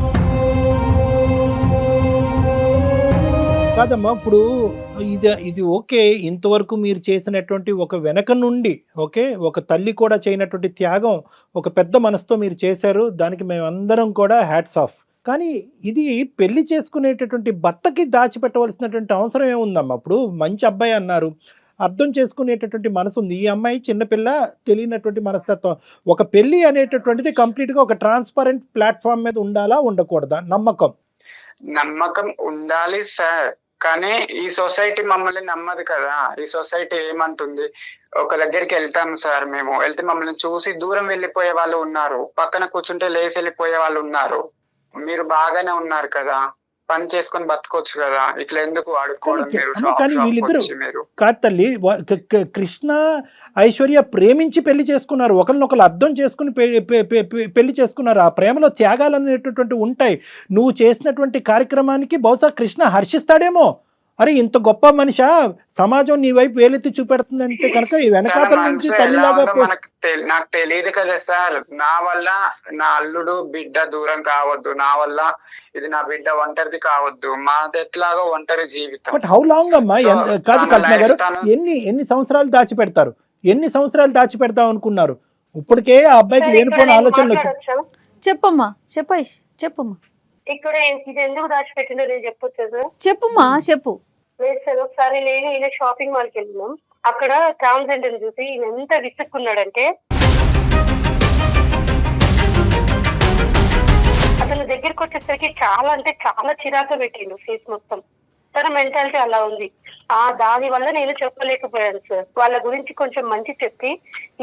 కాదమ్మా, ఇప్పుడు ఇది ఓకే, ఇంతవరకు మీరు చేసినటువంటి ఒక వెనక నుండి ఒక తల్లి కూడా చేయనటువంటి త్యాగం ఒక పెద్ద మనసుతో మీరు చేశారు, దానికి మేమందరం కూడా హ్యాట్స్ ఆఫ్. కానీ ఇది పెళ్లి చేసుకునేటటువంటి భర్తకి దాచిపెట్టవలసినటువంటి అవసరం ఏముందమ్మా? ఇప్పుడు మంచి అబ్బాయి అన్నారు, అర్థం చేసుకునేటటువంటి మనసు ఉంది. ఈ అమ్మాయి చిన్నపిల్ల, తెలియనటువంటి మనస్తత్వం. ఒక పెళ్లి అనేటటువంటిది కంప్లీట్ గా ఒక ట్రాన్స్పరెంట్ ప్లాట్ఫామ్ మీద ఉండాలా, ఉండకూడదా? నమ్మకం ఉండాలి సార్, కానీ ఈ సొసైటీ మమ్మల్ని నమ్మదు కదా. ఈ సొసైటీ ఏమంటుంది, ఒక దగ్గరికి వెళ్తాము సార్, మేము వెళ్తే మమ్మల్ని చూసి దూరం వెళ్ళిపోయే వాళ్ళు ఉన్నారు, పక్కన కూర్చుంటే లేచి వెళ్ళిపోయే వాళ్ళు ఉన్నారు. మీరు బాగానే ఉన్నారు కదా, పని చేసుకొని బతకొచ్చు కదా, ఇట్లా ఎందుకు అడుక్కోవడం? మీరు కాదు తల్లి, కృష్ణ ఐశ్వర్య ప్రేమించి పెళ్లి చేసుకున్నారు, ఒకరినొకరు అర్థం చేసుకుని పెళ్లి చేసుకున్నారు. ఆ ప్రేమలో త్యాగాలు అనేటటువంటి ఉంటాయి. నువ్వు చేసినటువంటి కార్యక్రమానికి బహుశా కృష్ణ హర్షిస్తాడేమో. అరే ఇంత గొప్ప మనిషి, సమాజం నీ వైపు వేలెత్తి చూపెడుతుందంటే కనుక ఈ వెనకాతల నుంచి తల్లిలాగా. నాకు తెలియదు కదా సార్, నా వల్ల నా అల్లుడు బిడ్డ దూరం కావద్దు, నా వల్ల ఇది నా బిడ్డ ఒంటరిది కావద్దు, మాది ఎట్లాగో ఒంటరి జీవితం. బట్ హౌ లాంగ్ అమ్మా? కాదు కల్పన గారు, ఎన్ని సంవత్సరాలు దాచిపెడతారు? ఎన్ని సంవత్సరాలు దాచిపెడతాం అనుకున్నారు? ఇప్పటికే ఆ అబ్బాయికి లేనిపోయిన ఆలోచనలు వచ్చాయి. చెప్పమ్మా, చెప్పమ్మా. ఇక్కడ ఇది ఎందుకు దాచిపెట్టిందో నేను చెప్పొచ్చు. చెప్పుమా, చెప్పు. లేదు సార్, ఒకసారి నేను ఈయన షాపింగ్ మాల్కి వెళ్ళినాం. అక్కడ ట్రాన్స్జెండర్ చూసి ఈయన ఎంత విసుక్కున్నాడంటే అతని దగ్గరికి వచ్చేసరికి చాలా అంటే చాలా చిరాకు పెట్టిండు ఫేస్ మొత్తం. తన మెంటాలిటీ అలా ఉంది. దాని వల్ల నేను చెప్పలేకపోయాను సార్. వాళ్ళ గురించి కొంచెం మంచి చెప్పి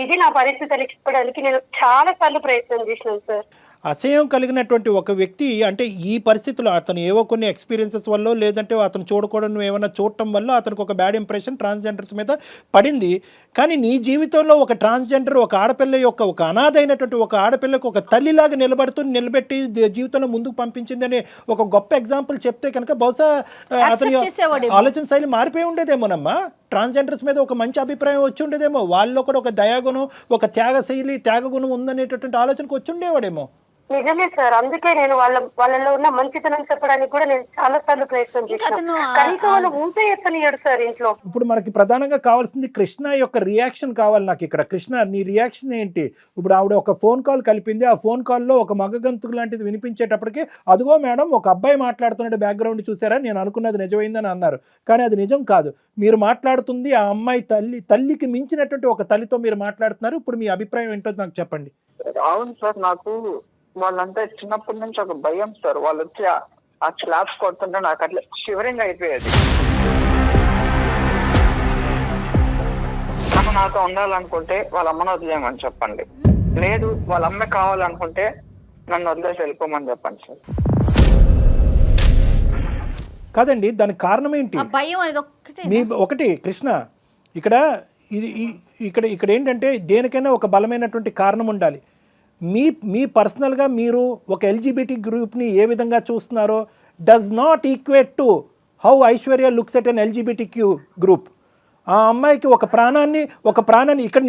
ఇది నా పరిస్థితి అని చెప్పడానికి నేను చాలా సార్లు ప్రయత్నం చేసినాను సార్. అసహ్యం కలిగినటువంటి ఒక వ్యక్తి అంటే ఈ పరిస్థితుల్లో అతను ఏవో కొన్ని ఎక్స్పీరియన్సెస్ వల్ల లేదంటే అతను చూడకూడదు ఏమైనా చూడటం వల్ల అతనికి ఒక బ్యాడ్ ఇంప్రెషన్ ట్రాన్స్జెండర్స్ మీద పడింది. కానీ నీ జీవితంలో ఒక ట్రాన్స్జెండర్ ఒక ఆడపిల్ల యొక్క ఒక అనాథైనటువంటి ఒక ఆడపిల్లకు ఒక తల్లిలాగా నిలబెట్టి జీవితంలో ముందుకు పంపించిందని ఒక గొప్ప ఎగ్జాంపుల్ చెప్తే కనుక బహుశా అతని ఆలోచన శైలి మారిపోయి ఉండేదేమోనమ్మా. ట్రాన్స్జెండర్స్ మీద ఒక మంచి అభిప్రాయం వచ్చి ఉండేదేమో, వాళ్ళలో కూడా ఒక దయాగుణం ఒక త్యాగశైలి త్యాగగుణం ఉందనేటటువంటి ఆలోచనకు వచ్చి ఉండేవాడేమో. నిజమే సార్. అందుకే నేను వాళ్ళలో ఉన్న మంచితనం చెప్పడానికి కూడా నేను చాలా సార్లు ప్రయత్నం చేశాను. కనీసం వాళ్ళు ఊపే ఎత్తనియడు సార్ ఇంట్లో. ఇప్పుడు మనకి ప్రధానంగా కావాల్సింది కృష్ణ యొక్క రియాక్షన్ కావాలి నాకు ఇక్కడ. కృష్ణ నీ రియాక్షన్ ఏంటి? ఇప్పుడు ఆవిడ ఒక ఫోన్ కాల్ కలిపింది, ఆ ఫోన్ కాల్లో ఒక మగగంతుకు లాంటిది వినిపించేటప్పటికి అదిగో మేడం ఒక అబ్బాయి మాట్లాడుతున్నాడు బ్యాక్గ్రౌండ్ చూసారా, నేను అనుకున్నది నిజమైందని అన్నారు. కానీ అది నిజం కాదు. మీరు మాట్లాడుతుంది ఆ అమ్మాయి తల్లికి మించినటువంటి ఒక తల్లితో మీరు మాట్లాడుతున్నారు. ఇప్పుడు మీ అభిప్రాయం ఏంటో నాకు చెప్పండి. అవును సార్, నాకు వాళ్ళంతా చిన్నప్పటి నుంచి ఒక భయం సార్. వాళ్ళు వచ్చి ఆ స్లాబ్స్ కొడుతుంటే నాకు అట్లా షివరింగ్ అయిపోయేది. తను నాతో ఉండాలనుకుంటే వాళ్ళ అమ్మను వదిలేయమని చెప్పండి, లేదు వాళ్ళ అమ్మ కావాలనుకుంటే నన్ను వదిలేసి వెళ్ళిపోమని చెప్పండి సార్. కాదండి, దానికి కారణం ఏంటి? మీ ఒకటి కృష్ణ ఇక్కడ ఇక్కడ ఏంటంటే దేనికైనా ఒక బలమైనటువంటి కారణం ఉండాలి. మీ పర్సనల్గా మీరు ఒక ఎల్జిబిటీ గ్రూప్ని ఏ విధంగా చూస్తున్నారో does not equate to how Aishwarya looks at an LGBT group. ఆ అమ్మాయికి ఒక ప్రాణాన్ని ఇక్కడ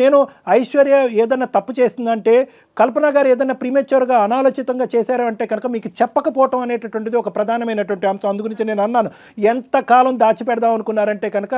నేను ఐశ్వర్య ఏదైనా తప్పు చేసిందంటే, కల్పన గారు ఏదైనా ప్రీమెచ్యూర్గా అనాలోచితంగా చేశారు అంటే కనుక మీకు చెప్పకపోవటం అనేటటువంటిది ఒక ప్రధానమైనటువంటి అంశం. అందుగురించి నేను అన్నాను, ఎంతకాలం దాచిపెడదాం అనుకున్నారంటే కనుక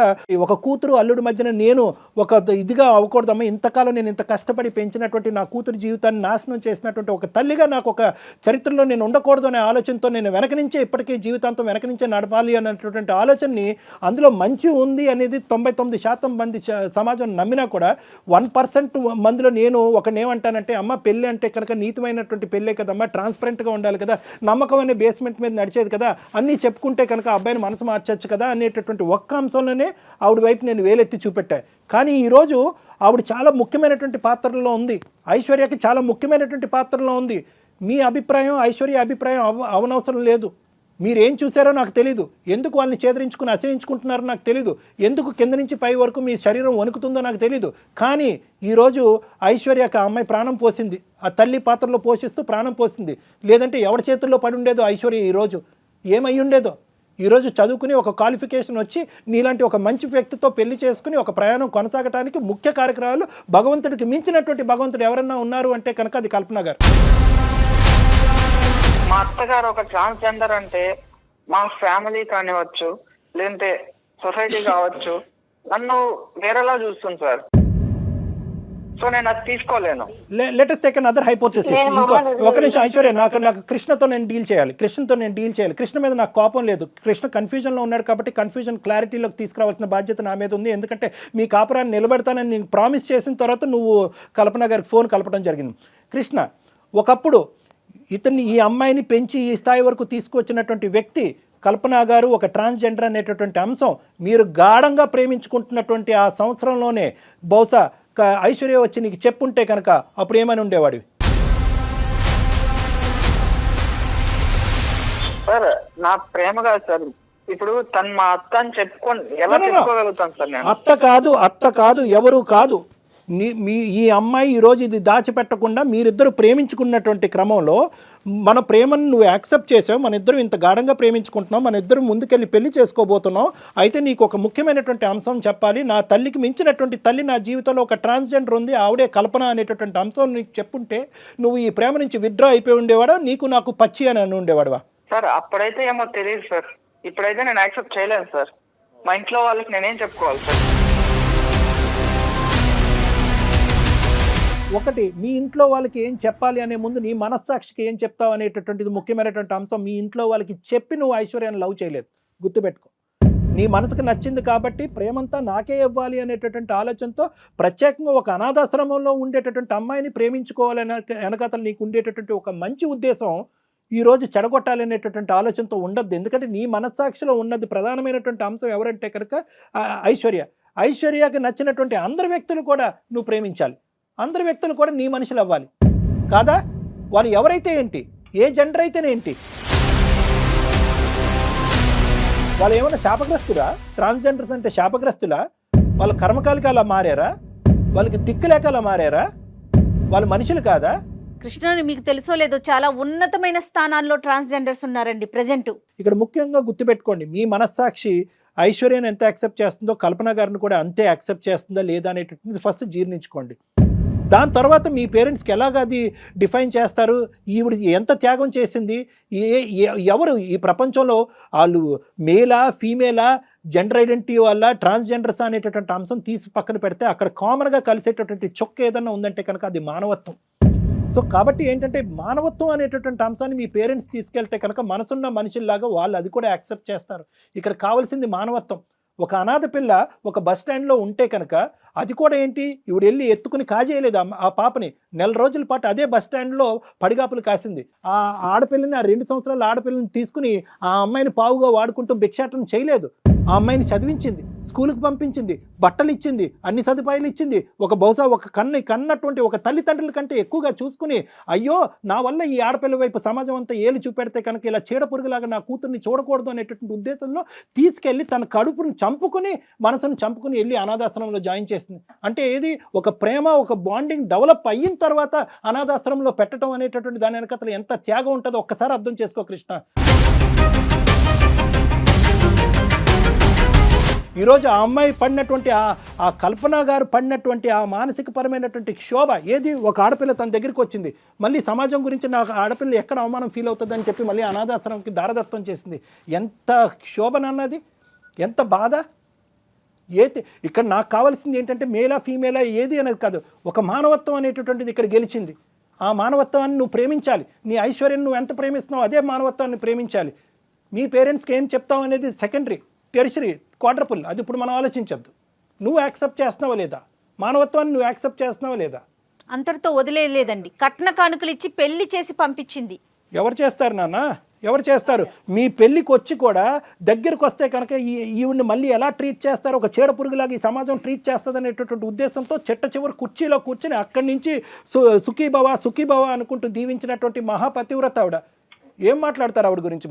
ఒక కూతురు అల్లుడి మధ్యన నేను ఒక ఇదిగా అవ్వకూడదమ్మా, ఇంతకాలం నేను ఇంత కష్టపడి పెంచినటువంటి నా కూతురు జీవితాన్ని నాశనం చేసినటువంటి ఒక తల్లిగా నాకు ఒక చరిత్రలో నేను ఉండకూడదు అనే ఆలోచనతో నేను వెనక నుంచే ఇప్పటికీ జీవితాంతం వెనక నుంచే నడపాలి అన్నటువంటి ఆలోచనని, అందులో మంచి ఉంది అనేది 99% మంది సమాజం నమ్మినా కూడా 1% మందిలో నేను ఒకనేమంటానంటే, అమ్మ పెళ్ళి అంటే కనుక నీతిమైనటువంటి పెళ్ళే కదమ్మా, ట్రాన్స్పరెంట్గా ఉండాలి కదా, నమ్మకం అనే బేస్మెంట్ మీద నడిచేది కదా, అన్నీ చెప్పుకుంటే కనుక అబ్బాయిని మనసు మార్చచ్చు కదా అనేటటువంటి ఒక్క అంశంలోనే ఆవిడ వైపు నేను వేలెత్తి చూపెట్టా. కానీ ఈరోజు ఆవిడ చాలా ముఖ్యమైనటువంటి పాత్రలో ఉంది, ఐశ్వర్యకి చాలా ముఖ్యమైనటువంటి పాత్రలో ఉంది. మీ అభిప్రాయం ఐశ్వర్య అభిప్రాయం అవనవసరం లేదు. మీరేం చూసారో నాకు తెలీదు, ఎందుకు వాళ్ళని చేదరించుకుని అసహించుకుంటున్నారో నాకు తెలీదు, ఎందుకు కింద నుంచి పై వరకు మీ శరీరం వణుకుతుందో నాకు తెలీదు. కానీ ఈరోజు ఐశ్వర్యకి ఆ అమ్మాయి ప్రాణం పోసింది, ఆ తల్లి పాత్రలో పోషిస్తూ ప్రాణం పోసింది. లేదంటే ఎవరి చేతుల్లో పడి ఉండేదో ఐశ్వర్య ఈరోజు, ఏమై ఉండేదో. ఈరోజు చదువుకుని ఒక క్వాలిఫికేషన్ వచ్చి నీలాంటి ఒక మంచి వ్యక్తితో పెళ్లి చేసుకుని ఒక ప్రయాణం కొనసాగటానికి ముఖ్య కార్యక్రమాలు భగవంతుడికి మించినటువంటి భగవంతుడు ఎవరన్నా ఉన్నారు అంటే కనుక అది కల్పన గారు. మా అత్తగారు ఒక ట్రాన్స్జెండర్ అంటే మా ఫ్యామిలీ కానివచ్చు, లేదంటే సొసైటీ కావచ్చు, నన్ను వేరేలా చూస్తుంది సార్. సో నేను అది తీసుకోలేను. Let us take another hypothesis. ఒక నిమిషం ఐశ్వర్య, నాకు కృష్ణతో నేను డీల్ చేయాలి. కృష్ణ మీద నాకు కోపం లేదు. కృష్ణ కన్ఫ్యూజన్లో ఉన్నాడు కాబట్టి కన్ఫ్యూజన్ క్లారిటీలోకి తీసుకురావాల్సిన బాధ్యత నా మీద ఉంది. ఎందుకంటే మీ కాపురాన్ని నిలబెడతానని నేను ప్రామిస్ చేసిన తర్వాత నువ్వు కల్పన గారికి ఫోన్ కలపడం జరిగింది. కృష్ణ, ఒకప్పుడు ఈ అమ్మాయిని పెంచి ఈ స్థాయి వరకు తీసుకువచ్చినటువంటి వ్యక్తి కల్పన గారు ఒక ట్రాన్స్జెండర్ అనేటటువంటి అంశం మీరు గాఢంగా ప్రేమించుకుంటున్నటువంటి ఆ సంవత్సరంలోనే బహుశా ఐశ్వర్య వచ్చి నీకు చెప్పుంటే కనుక అప్పుడు ఏమని ఉండేవాడివి? సార్ నా ప్రేమ కాదు సార్, ఇప్పుడు తను మా అత్త అని చెప్పుకొని ఎలా చెప్పుకోగలుగుతాను సార్ నేను? అత్త కాదు ఎవరు కాదు. ఈ అమ్మాయి ఈరోజు ఇది దాచిపెట్టకుండా మీరిద్దరు ప్రేమించుకున్నటువంటి క్రమంలో మన ప్రేమను నువ్వు యాక్సెప్ట్ చేసావు, మన ఇద్దరు ఇంత గాఢంగా ప్రేమించుకుంటున్నాం, మన ఇద్దరు ముందుకెళ్ళి పెళ్లి చేసుకోబోతున్నాం. అయితే నీకు ఒక ముఖ్యమైనటువంటి అంశం చెప్పాలి, నా తల్లికి మించినటువంటి తల్లి నా జీవితంలో ఒక ట్రాన్స్జెండర్ ఉంది, ఆవిడే కల్పన అనేటటువంటి అంశం నీకు చెప్పుంటే నువ్వు ఈ ప్రేమ నుంచి విత్డ్రా అయిపోయి ఉండేవాడా, నీకు నాకు పచ్చి అని అని ఉండేవాడువా? సార్ అప్పుడైతే ఏమో తెలియదు సార్, ఇప్పుడైతే నేను యాక్సెప్ట్ చేయలేను సార్. మా ఇంట్లో వాళ్ళకి నేనేం చెప్పుకోవాలి సార్? ఒకటి, మీ ఇంట్లో వాళ్ళకి ఏం చెప్పాలి అనే ముందు నీ మనస్సాక్షికి ఏం చెప్తావు అనేటటువంటిది ముఖ్యమైనటువంటి అంశం. మీ ఇంట్లో వాళ్ళకి చెప్పి నువ్వు ఐశ్వర్యాన్ని లవ్ చేయలేదు, గుర్తుపెట్టుకో. నీ మనసుకు నచ్చింది కాబట్టి ప్రేమంతా నాకే ఇవ్వాలి అనేటటువంటి ఆలోచనతో ప్రత్యేకంగా ఒక అనాథాశ్రమంలో ఉండేటటువంటి అమ్మాయిని ప్రేమించుకోవాలనే వెనకతలు నీకు ఉండేటటువంటి ఒక మంచి ఉద్దేశం ఈరోజు చెడగొట్టాలనేటటువంటి ఆలోచనతో ఉండద్దు. ఎందుకంటే నీ మనస్సాక్షిలో ఉన్నది ప్రధానమైనటువంటి అంశం ఎవరంటే కనుక ఐశ్వర్యకి నచ్చినటువంటి అందరి వ్యక్తులు కూడా నువ్వు ప్రేమించాలి, అందరి వ్యక్తులు కూడా నీ మనుషులు అవ్వాలి కాదా? వాళ్ళు ఎవరైతే ఏంటి, ఏ జెండర్ అయితేనేంటి, వాళ్ళు ఏమైనా శాపగ్రస్తులా? ట్రాన్స్జెండర్స్ అంటే శాపగ్రస్తులా? వాళ్ళ కర్మకాలికి అలా మారారా? వాళ్ళకి దిక్కులేక అలా మారారా? వాళ్ళు మనుషులు కాదా? కృష్ణ, మీకు తెలుసో లేదో చాలా ఉన్నతమైన స్థానాల్లో ట్రాన్స్జెండర్స్ ఉన్నారండి ప్రజెంట్. ఇక్కడ ముఖ్యంగా గుర్తుపెట్టుకోండి, మీ మనస్సాక్షి ఐశ్వర్యను ఎంత యాక్సెప్ట్ చేస్తుందో కల్పన గారిని కూడా అంతే యాక్సెప్ట్ చేస్తుందా లేదా అనేటటువంటిది ఫస్ట్ జీర్ణించుకోండి. దాని తర్వాత మీ పేరెంట్స్కి ఎలాగ అది డిఫైన్ చేస్తారు, ఈవిడ ఎంత త్యాగం చేసింది, ఎవరు ఈ ప్రపంచంలో వాళ్ళు మేలా ఫీమేలా, జెండర్ ఐడెంటిటీ వల్ల ట్రాన్స్జెండర్స్ అనేటటువంటి అంశం తీసి పక్కన పెడితే అక్కడ కామన్గా కలిసేటటువంటి చొక్క ఏదన్నా ఉందంటే కనుక అది మానవత్వం. సో కాబట్టి ఏంటంటే మానవత్వం అనేటటువంటి అంశాన్ని మీ పేరెంట్స్ తీసుకెళ్తే కనుక మనసున్న మనుషుల్లాగా వాళ్ళు అది కూడా యాక్సెప్ట్ చేస్తారు. ఇక్కడ కావాల్సింది మానవత్వం. ఒక అనాథ పిల్ల ఒక బస్ స్టాండ్లో ఉంటే కనుక అది కూడా ఏంటి, ఇవిడు వెళ్ళి ఎత్తుకుని కాజేయలేదు ఆ పాపని. 4 రోజుల పాటు అదే బస్ స్టాండ్లో పడిగాపులు కాసింది. ఆ ఆడపిల్లని, ఆ 2 సంవత్సరాల ఆడపిల్లని తీసుకుని ఆ అమ్మాయిని పావుగా వాడుకుంటూ భిక్షాటన చేయలేదు. ఆ అమ్మాయిని చదివించింది, స్కూల్కి పంపించింది, బట్టలు ఇచ్చింది, అన్ని సదుపాయాలు ఇచ్చింది. బహుశా ఒక కన్నటువంటి ఒక తల్లిదండ్రుల కంటే ఎక్కువగా చూసుకుని, అయ్యో నా వల్ల ఈ ఆడపిల్ల వైపు సమాజం అంతా ఏలు చూపెడితే కనుక ఇలా చీడ పురుగులాగా నా కూతుర్ని చూడకూడదు అనేటటువంటి ఉద్దేశంలో తీసుకెళ్ళి తన కడుపుని చంపుకుని, మనసును చంపుకుని వెళ్ళి అనాథాశ్రమంలో జాయిన్ చేసింది. అంటే ఏది, ఒక ప్రేమ, ఒక బాండింగ్ డెవలప్ అయిన తర్వాత అనాథాశ్రమంలో పెట్టడం అనేటటువంటి దాని వెనకతలు ఎంత త్యాగం ఉంటుందో ఒక్కసారి అర్థం చేసుకో కృష్ణ. ఈరోజు ఆ అమ్మాయి పడినటువంటి ఆ కల్పన గారు పడినటువంటి ఆ మానసికపరమైనటువంటి క్షోభ ఏది, ఒక ఆడపిల్ల తన దగ్గరికి వచ్చింది, మళ్ళీ సమాజం గురించి నాకు ఆడపిల్ల ఎక్కడ అవమానం ఫీల్ అవుతుందని చెప్పి మళ్ళీ అనాథాశ్రమంకి దారదత్తం చేసింది. ఎంత క్షోభనన్నది, ఎంత బాధ. ఇక్కడ నాకు కావాల్సింది ఏంటంటే మేలా ఫీమేలా ఏది అనేది కాదు, ఒక మానవత్వం అనేటటువంటిది ఇక్కడ గెలిచింది. ఆ మానవత్వాన్ని నువ్వు ప్రేమించాలి. నీ ఐశ్వర్యం నువ్వు ఎంత ప్రేమిస్తున్నావు అదే మానవత్వాన్ని ప్రేమించాలి. మీ పేరెంట్స్కి ఏం చెప్తావు అనేది సెకండరీ, టెరిషరీ, క్వాడ్రపుల్. అది ఇప్పుడు మనం ఆలోచించద్దు. నువ్వు యాక్సెప్ట్ చేస్తున్నావా లేదా, మానవత్వాన్ని నువ్వు యాక్సెప్ట్ చేస్తున్నావా లేదా? అంతటితో వదిలేదండి, కట్న కానుకలు ఇచ్చి పెళ్లి చేసి పంపించింది. ఎవరు చేస్తారు నాన్న, ఎవరు చేస్తారు? మీ పెళ్ళికి వచ్చి కూడా దగ్గరకు వస్తే కనుక ఈవిడ్ని మళ్ళీ ఎలా ట్రీట్ చేస్తారు, ఒక చీడ పురుగులాగా ఈ సమాజం ట్రీట్ చేస్తుంది అనేటటువంటి ఉద్దేశంతో చెట్ట చివరి కుర్చీలో కూర్చొని అక్కడి నుంచి సుఖీభవ అనుకుంటూ దీవించినటువంటి మహాపతివ్రత ఆవిడ. ఏం మాట్లాడతారు ఆవిడ గురించి?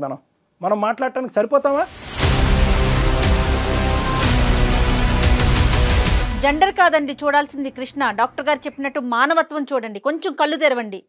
మనం మాట్లాడటానికి సరిపోతామా? జెండర్ కాదండి చూడాల్సింది కృష్ణ, డాక్టర్ గారు చెప్పినట్టు మానవత్వం చూడండి, కొంచెం కళ్ళు తెరవండి.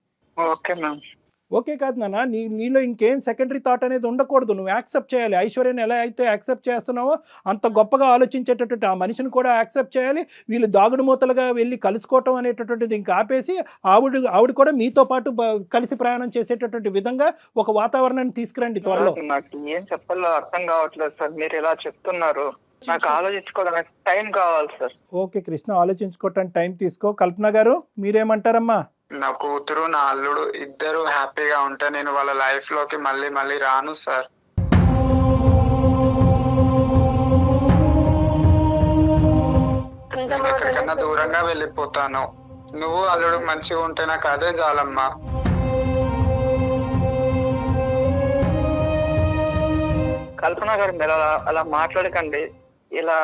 ఓకే కాదు నాన్న, నీలో ఇంకేం సెకండరీ థాట్ అనేది ఉండకూడదు. నువ్వు యాక్సెప్ట్ చేయాలి. ఐశ్వర్యని ఎలా అయితే యాక్సెప్ట్ చేస్తున్నావో అంత గొప్పగా ఆలోచించేటటువంటి ఆ మనిషిని కూడా యాక్సెప్ట్ చేయాలి. వీళ్ళు దాగుడు మూతలుగా వెళ్ళి కలుసుకోవటం అనేటటువంటిది ఇంకా ఆపేసి ఆవిడ కూడా మీతో పాటు కలిసి ప్రయాణం చేసేటటువంటి విధంగా ఒక వాతావరణాన్ని తీసుకురండి త్వరలో. నాకు ఏం చెప్పాలో అర్థం కావట్లేదు సార్, మీరు ఇలా చెప్తున్నారు. నాకు ఆలోచించుకోవడానికి టైం కావాలి సార్. ఓకే కృష్ణ, ఆలోచించుకోవటానికి టైం తీసుకో. కల్పన గారు మీరేమంటారమ్మా? నా కూతురు నా అల్లుడు ఇద్దరు హ్యాపీగా ఉంటే నేను వాళ్ళ లైఫ్ లోకి మళ్ళీ రాను సార్. నేను ఎక్కడికన్నా దూరంగా వెళ్ళిపోతాను. నువ్వు అల్లుడు మంచిగా ఉంటే నాకు అదే చాలమ్మా. కల్పన గారు మీరు అలా మాట్లాడకండి. ఇలా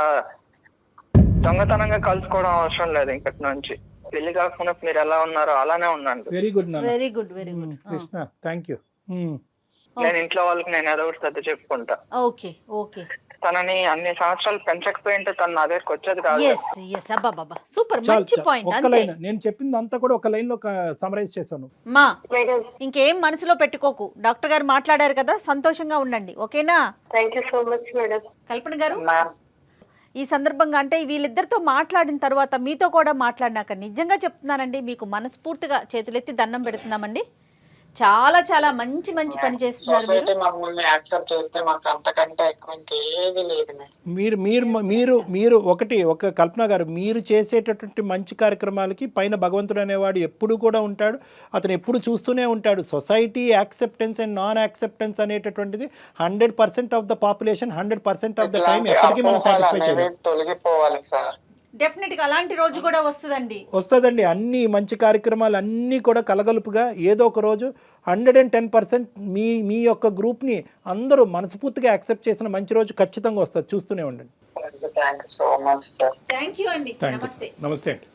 దొంగతనంగా కలుసుకోవడం అవసరం లేదు. ఇంకటి నుంచి పెళ్లి కాకుండా మీరు ఎలా ఉన్నారో అలానే ఉండండి. Very good very good very good Krishna, thank you. నేను ఇంట్లో వాళ్ళకి నేను ఏదో ఒకటి సర్ది చెప్పుకుంటా. Okay okay. తనని అన్ని సంవత్సరాలు పెంచకపోయింటే తను నా దగ్గరకు వచ్చేది కాదు. సూపర్, మంచి పాయింట్. నేను చెప్పింది అంతా కూడా ఒక లైన్ లో సమరైజ్ చేశాను. మా ఇంకేం మనసులో పెట్టుకోకు, డాక్టర్ గారు మాట్లాడారు కదా, సంతోషంగా ఉండండి. ఓకేనా? Thank you so much madam. Kalpana garu, ఈ సందర్భంగా అంటే వీళ్ళిద్దరితో మాట్లాడిన తర్వాత మీతో కూడా మాట్లాడినాక నిజంగా చెప్తున్నానండి, మీకు మనస్ఫూర్తిగా చేతులెత్తి దండం పెడుతున్నామండి. చాలా చాలా మంచి మంచి పని చేస్తున్నారు సొసైటీ మమ్మల్ని యాక్సెప్ట్ చేస్తే మాకు అంతకంటే ఎక్కువ ఇంకేది లేదు మేడం. మీరు మీరు మీరు మీరు ఒక కల్పన గారు, మీరు చేసేటటువంటి మంచి కార్యక్రమాలకి పైన భగవంతుడు అనేవాడు ఎప్పుడు కూడా ఉంటాడు, అతను ఎప్పుడు చూస్తూనే ఉంటాడు. Society acceptance and non acceptance అనేటటువంటిది 100% of the population 100% of the time ఎప్పటికీ మనం సాటిస్ఫై చేయలేం. తొలగిపోవాలి సార్. డెఫినెట్ గా అలాంటి రోజు కూడా వస్తుందండి. అన్ని మంచి కార్యక్రమాలు అన్నీ కూడా కలగలుపుగా ఏదో ఒక రోజు 110% మీ యొక్క గ్రూప్ని అందరూ మనస్ఫూర్తిగా యాక్సెప్ట్ చేసిన మంచి రోజు ఖచ్చితంగా వస్తుంది. చూస్తూనే ఉండండి. Thank you so much sir. Thank you అండి. నమస్తే. నమస్తే అండి.